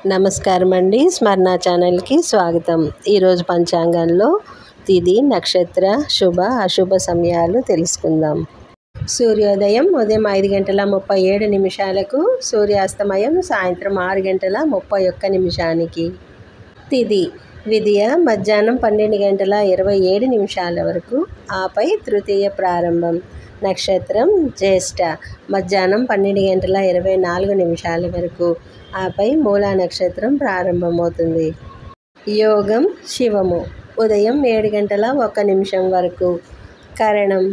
నమస్కారం అండి. స్మరణ ఛానల్కి స్వాగతం. ఈరోజు పంచాంగంలో తిథి, నక్షత్ర, శుభ అశుభ సమయాలు తెలుసుకుందాం. సూర్యోదయం ఉదయం 5:37 సూర్యాస్తమయం సాయంత్రం 6:31 తిథి విదియ మధ్యాహ్నం 12:27 వరకు, ఆపై తృతీయ ప్రారంభం. నక్షత్రం జ్యేష్ఠ మధ్యాహ్నం 12:24 వరకు, ఆపై మూలా నక్షత్రం ప్రారంభమవుతుంది. యోగం శివము ఉదయం 7:01 వరకు, కరణం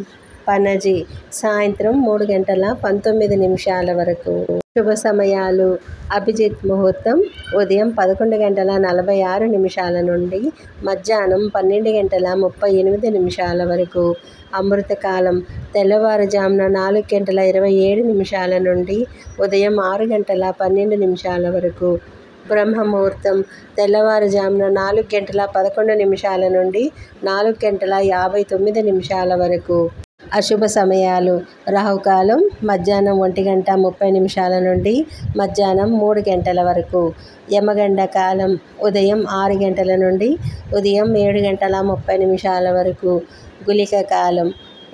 పనజి సాయంత్రం 3:19 వరకు. శుభ సమయాలు అభిజిత్ ముహూర్తం ఉదయం 11:46 నుండి మధ్యాహ్నం 12:38 వరకు. అమృతకాలం తెల్లవారుజామున 4:27 నుండి ఉదయం 6:12 వరకు. బ్రహ్మముహూర్తం తెల్లవారుజామున 4:11 నుండి 4:59 వరకు. అశుభ సమయాలు రాహుకాలం మధ్యాహ్నం 1:30 నుండి మధ్యాహ్నం 3 వరకు. యమగండ కాలం ఉదయం 6 గంటల నుండి ఉదయం 7:30 వరకు. గుళిక కాలం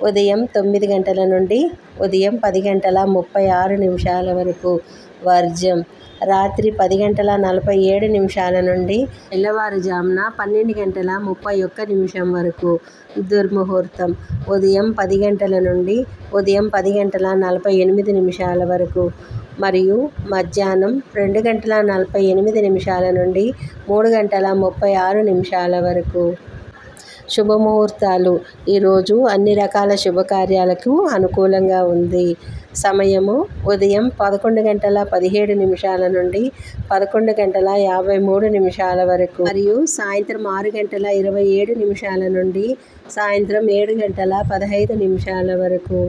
ఉదయం 9 గంటల నుండి ఉదయం 10:36 వరకు. వర్జ్యం రాత్రి 10:47 నుండి తెల్లవారుజామున 12:31 వరకు. దుర్ముహూర్తం ఉదయం 10 గంటల నుండి ఉదయం 10:48 వరకు మరియు మధ్యాహ్నం 2:48 నుండి 3:36 వరకు. శుభముహూర్తాలు ఈరోజు అన్ని రకాల శుభకార్యాలకు అనుకూలంగా ఉంది. సమయము ఉదయం 11:17 నుండి 11:53 వరకు మరియు సాయంత్రం 6:27 నుండి సాయంత్రం 7:15 వరకు.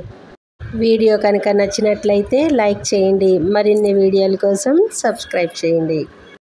వీడియో కనుక నచ్చినట్లయితే లైక్ చేయండి. మరిన్ని వీడియోల కోసం సబ్స్క్రైబ్ చేయండి.